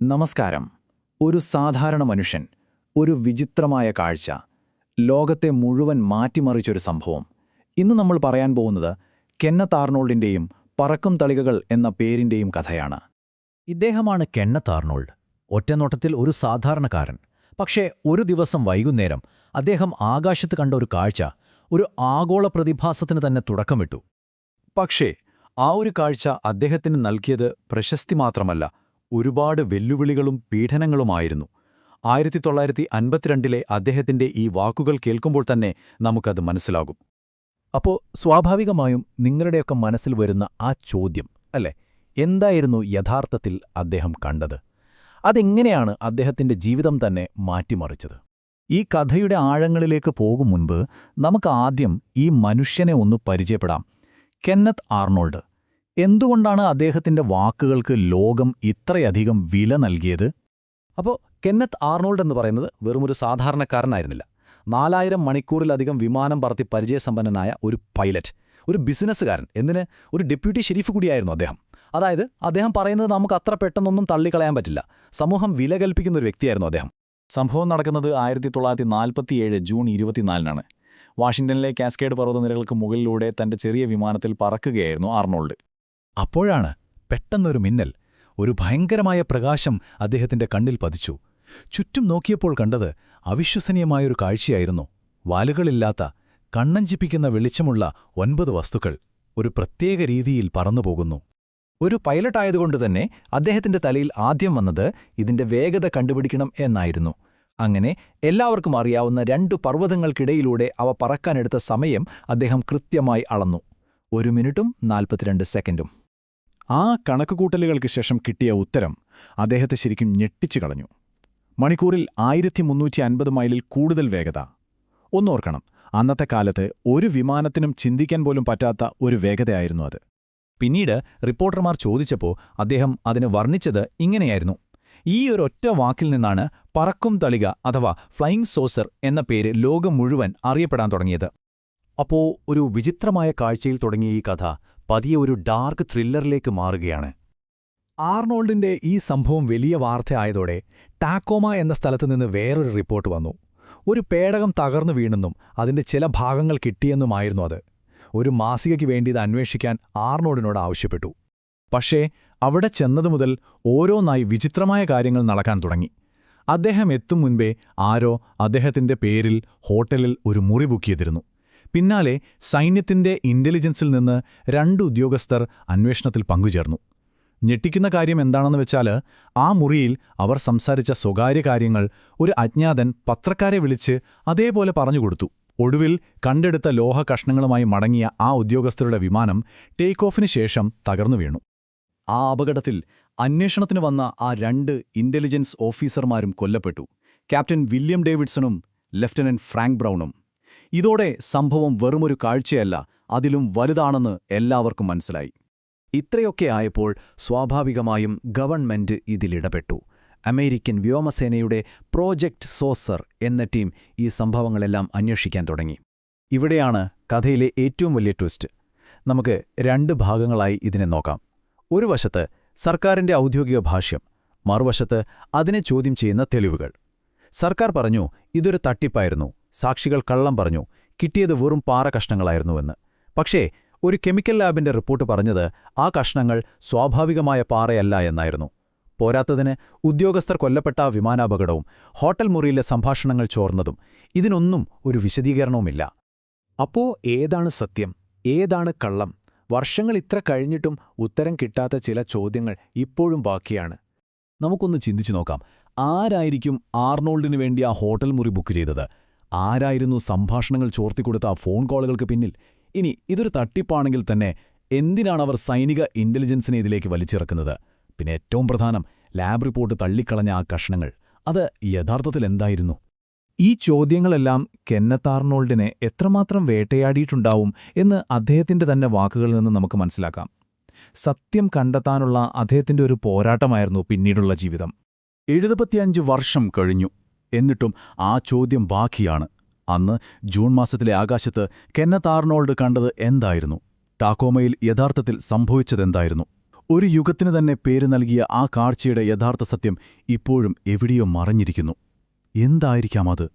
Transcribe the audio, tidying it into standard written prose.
നമസ്കാരം. ഒരു സാധാരണ മനുഷ്യൻ, ഒരു വിചിത്രമായ കാഴ്ച, ലോകത്തെ മുഴുവൻ മാറ്റിമറിച്ചൊരു സംഭവം. ഇന്ന് നമ്മൾ പറയാൻ പോകുന്നത് കെന്നത്ത് ആർണോൾഡിൻ്റെയും പറക്കും തളികകൾ എന്ന പേരിൻ്റെയും കഥയാണ്. ഇദ്ദേഹമാണ് കെന്നത്ത് ആർണോൾഡ്. ഒറ്റനോട്ടത്തിൽ ഒരു സാധാരണക്കാരൻ. പക്ഷേ ഒരു ദിവസം വൈകുന്നേരം അദ്ദേഹം ആകാശത്ത് കണ്ട ഒരു കാഴ്ച ഒരു ആഗോള പ്രതിഭാസത്തിന് തന്നെ തുടക്കമിട്ടു. പക്ഷേ ആ ഒരു കാഴ്ച അദ്ദേഹത്തിന് നൽകിയത് പ്രശസ്തി മാത്രമല്ല, ഒരുപാട് വെല്ലുവിളികളും പീഡനങ്ങളുമായിരുന്നു. 1952 അദ്ദേഹത്തിന്റെ ഈ വാക്കുകൾ കേൾക്കുമ്പോൾ തന്നെ നമുക്കത് മനസ്സിലാകും. അപ്പോൾ സ്വാഭാവികമായും നിങ്ങളുടെയൊക്കെ മനസ്സിൽ വരുന്ന ആ ചോദ്യം, അല്ലേ, എന്തായിരുന്നു യഥാർത്ഥത്തിൽ അദ്ദേഹം കണ്ടത്? അതെങ്ങനെയാണ് അദ്ദേഹത്തിന്റെ ജീവിതം തന്നെ മാറ്റിമറിച്ചത്? ഈ കഥയുടെ ആഴങ്ങളിലേക്ക് പോകും മുൻപ് നമുക്ക് ആദ്യം ഈ മനുഷ്യനെ ഒന്ന് പരിചയപ്പെടാം. Kenneth Arnold. എന്തുകൊണ്ടാണ് അദ്ദേഹത്തിന്റെ വാക്കുകൾക്ക് ലോകം ഇത്രയധികം വില നൽകിയത്? അപ്പോൾ കെന്നത്ത് ആർണോൾഡ് എന്ന് പറയുന്നത് വെറുമൊരു സാധാരണക്കാരനായിരുന്നില്ല. 4000 മണിക്കൂറിലധികം വിമാനം പറത്തി പരിചയസമ്പന്നനായ ഒരു പൈലറ്റ്, ഒരു ബിസിനസ്സുകാരൻ, എന്തിന് ഒരു ഡെപ്യൂട്ടി ഷെരീഫ് കൂടിയായിരുന്നു അദ്ദേഹം. അതായത് അദ്ദേഹം പറയുന്നത് നമുക്ക് അത്ര പെട്ടെന്നൊന്നും തള്ളിക്കളയാൻ പറ്റില്ല. സമൂഹം വില കൽപ്പിക്കുന്ന ഒരു വ്യക്തിയായിരുന്നു അദ്ദേഹം. സംഭവം നടക്കുന്നത് 1947 ജൂൺ 24-നാണ്. വാഷിംഗ്ടണിലെ കാസ്കേഡ് പർവ്വതനിരകൾക്ക് മുകളിലൂടെ തന്റെ ചെറിയ വിമാനത്തിൽ പറക്കുകയായിരുന്നു ആർണോൾഡ്. അപ്പോഴാണ് പെട്ടെന്നൊരു മിന്നൽ, ഒരു ഭയങ്കരമായ പ്രകാശം അദ്ദേഹത്തിന്റെ കണ്ണിൽ പതിച്ചു. ചുറ്റും നോക്കിയപ്പോൾ കണ്ടത് അവിശ്വസനീയമായൊരു കാഴ്ചയായിരുന്നു. വാലുകളില്ലാത്ത, കണ്ണഞ്ചിപ്പിക്കുന്ന വെളിച്ചമുള്ള 9 വസ്തുക്കൾ ഒരു പ്രത്യേക രീതിയിൽ പറന്നുപോകുന്നു. ഒരു പൈലറ്റായതുകൊണ്ട് തന്നെ അദ്ദേഹത്തിന്റെ തലയിൽ ആദ്യം വന്നത് ഇതിന്റെ വേഗത കണ്ടുപിടിക്കണം എന്നായിരുന്നു. അങ്ങനെ എല്ലാവർക്കും അറിയാവുന്ന 2 പർവ്വതങ്ങൾക്കിടയിലൂടെ അവ പറക്കാനെടുത്ത സമയം അദ്ദേഹം കൃത്യമായി അളന്നു. 1 മിനിറ്റും 42 സെക്കൻഡും. ആ കണക്കുകൂട്ടലുകൾക്ക് ശേഷം കിട്ടിയ ഉത്തരം അദ്ദേഹത്തെ ശരിക്കും ഞെട്ടിച്ചു കളഞ്ഞു. മണിക്കൂറിൽ 1350 മൈലിൽ കൂടുതൽ വേഗത. ഒന്നോർക്കണം, അന്നത്തെ കാലത്ത് ഒരു വിമാനത്തിനും ചിന്തിക്കാൻ പോലും പറ്റാത്ത ഒരു വേഗതയായിരുന്നു അത്. പിന്നീട് റിപ്പോർട്ടർമാർ ചോദിച്ചപ്പോൾ അദ്ദേഹം അതിന് വർണ്ണിച്ചത് ഇങ്ങനെയായിരുന്നു. ഈ ഒരൊറ്റ വാക്കിൽ നിന്നാണ് പറക്കും തളിക അഥവാ ഫ്ലൈയിങ് സോസർ എന്ന പേര് ലോകം മുഴുവൻ അറിയപ്പെടാൻ തുടങ്ങിയത്. അപ്പോ ഒരു വിചിത്രമായ കാഴ്ചയിൽ തുടങ്ങിയ ഈ കഥ പതിയെ ഒരു ഡാർക്ക് ത്രില്ലറിലേക്ക് മാറുകയാണ്. ആർണോൾഡിന്റെ ഈ സംഭവം വലിയ വാർത്തയായതോടെ ടാക്കോമ എന്ന സ്ഥലത്തുനിന്ന് വേറൊരു റിപ്പോർട്ട് വന്നു. ഒരു പേടകം തകർന്നു വീണെന്നും അതിന്റെ ചില ഭാഗങ്ങൾ കിട്ടിയെന്നുമായിരുന്നു അത്. ഒരു മാസികയ്ക്ക് വേണ്ടി ഇത് അന്വേഷിക്കാൻ ആർണോൾഡിനോട് ആവശ്യപ്പെട്ടു. പക്ഷേ അവിടെ ചെന്നതുമുതൽ ഓരോന്നായി വിചിത്രമായ കാര്യങ്ങൾ നടക്കാൻ തുടങ്ങി. അദ്ദേഹം എത്തും മുൻപേ ആരോ അദ്ദേഹത്തിന്റെ പേരിൽ ഹോട്ടലിൽ ഒരു മുറി ബുക്ക് ചെയ്തിരുന്നു. പിന്നാലെ സൈന്യത്തിന്റെ ഇന്റലിജൻസിൽ നിന്ന് 2 ഉദ്യോഗസ്ഥർ അന്വേഷണത്തിൽ പങ്കുചേർന്നു. ഞെട്ടിക്കുന്ന കാര്യം എന്താണെന്ന് വെച്ചാൽ, ആ മുറിയിൽ അവർ സംസാരിച്ച സ്വകാര്യ കാര്യങ്ങൾ ഒരു അജ്ഞാതൻ പത്രക്കാരെ വിളിച്ച് അതേപോലെ പറഞ്ഞുകൊടുത്തു. ഒടുവിൽ കണ്ടെടുത്ത ലോഹ കഷ്ണങ്ങളുമായി മടങ്ങിയ ആ ഉദ്യോഗസ്ഥരുടെ വിമാനം ടേക്ക് ഓഫിന് ശേഷം തകർന്നു വീണു. ആ അപകടത്തിൽ അന്വേഷണത്തിന് വന്ന ആ 2 ഇന്റലിജൻസ് ഓഫീസർമാരും കൊല്ലപ്പെട്ടു. ക്യാപ്റ്റൻ വില്യം ഡേവിഡ്സണും ലഫ്റ്റനന്റ് ഫ്രാങ്ക് ബ്രൗണും. ഇതോടെ സംഭവം വെറുമൊരു കാഴ്ചയല്ല, അതിലും വലുതാണെന്ന് എല്ലാവർക്കും മനസ്സിലായി. ഇത്രയൊക്കെ ആയപ്പോൾ സ്വാഭാവികമായും ഗവൺമെന്റ് ഇതിലിടപെട്ടു. അമേരിക്കൻ വ്യോമസേനയുടെ പ്രോജക്റ്റ് സോസർ എന്ന ടീം ഈ സംഭവങ്ങളെല്ലാം അന്വേഷിക്കാൻ തുടങ്ങി. ഇവിടെയാണ് കഥയിലെ ഏറ്റവും വലിയ ട്വിസ്റ്റ്. നമുക്ക് 2 ഭാഗങ്ങളായി ഇതിനെ നോക്കാം. ഒരു വശത്ത് സർക്കാരിന്റെ ഔദ്യോഗിക ഭാഷ്യം, മറുവശത്ത് അതിനെ ചോദ്യം ചെയ്യുന്ന തെളിവുകൾ. സർക്കാർ പറഞ്ഞു ഇതൊരു തട്ടിപ്പായിരുന്നു, സാക്ഷികൾ കള്ളം പറഞ്ഞു, കിട്ടിയത് വെറും പാറ കഷ്ണങ്ങളായിരുന്നുവെന്ന്. പക്ഷേ ഒരു കെമിക്കൽ ലാബിന്റെ റിപ്പോർട്ട് പറഞ്ഞത് ആ കഷ്ണങ്ങൾ സ്വാഭാവികമായ പാറയല്ല എന്നായിരുന്നു. പോരാത്തതിന് ഉദ്യോഗസ്ഥർ കൊല്ലപ്പെട്ട വിമാനാപകടവും ഹോട്ടൽ മുറിയിലെ സംഭാഷണങ്ങൾ ചോർന്നതും, ഇതിനൊന്നും ഒരു വിശദീകരണവുമില്ല. അപ്പോ ഏതാണ് സത്യം, ഏതാണ് കള്ളം? വർഷങ്ങൾ ഇത്ര കഴിഞ്ഞിട്ടും ഉത്തരം കിട്ടാത്ത ചില ചോദ്യങ്ങൾ ഇപ്പോഴും ബാക്കിയാണ്. നമുക്കൊന്ന് ചിന്തിച്ചു നോക്കാം. ആരായിരിക്കും ആർണോൾഡിനു വേണ്ടി ആ ഹോട്ടൽ മുറി ബുക്ക് ചെയ്തത്? ആരായിരുന്നു സംഭാഷണങ്ങൾ ചോർത്തിക്കൊടുത്ത ആ ഫോൺ കോളുകൾക്ക് പിന്നിൽ? ഇനി ഇതൊരു തട്ടിപ്പാണെങ്കിൽ തന്നെ എന്തിനാണവർ സൈനിക ഇന്റലിജൻസിനെ ഇതിലേക്ക് വലിച്ചിറക്കുന്നത്? പിന്നെ ഏറ്റവും പ്രധാനം, ലാബ് റിപ്പോർട്ട് തള്ളിക്കളഞ്ഞ ആ കഷ്ണങ്ങൾ, അത് യഥാർത്ഥത്തിൽ എന്തായിരുന്നു? ഈ ചോദ്യങ്ങളെല്ലാം കെന്നത്ത് ആർണോൾഡിനെ എത്രമാത്രം വേട്ടയാടിയിട്ടുണ്ടാവും എന്ന് അദ്ദേഹത്തിന്റെ തന്നെ വാക്കുകളിൽ നിന്ന് നമുക്ക് മനസ്സിലാക്കാം. സത്യം കണ്ടെത്താനുള്ള അദ്ദേഹത്തിന്റെ ഒരു പോരാട്ടമായിരുന്നു പിന്നീടുള്ള ജീവിതം. 75 വർഷം കഴിഞ്ഞു. എന്നിട്ടും ആ ചോദ്യം ബാക്കിയാണ്. അന്ന് ജൂൺ മാസത്തിലെ ആകാശത്ത് കെന്നത്ത് ആർണോൾഡ് കണ്ടത് എന്തായിരുന്നു? ടാക്കോമയിൽ യഥാർത്ഥത്തിൽ സംഭവിച്ചതെന്തായിരുന്നു? ഒരു യുഗത്തിന് തന്നെ പേര് നൽകിയ ആ കാഴ്ചയുടെ യഥാർത്ഥ സത്യം ഇപ്പോഴും എവിടെയോ മറഞ്ഞിരിക്കുന്നു. എന്തായിരിക്കാം അത്?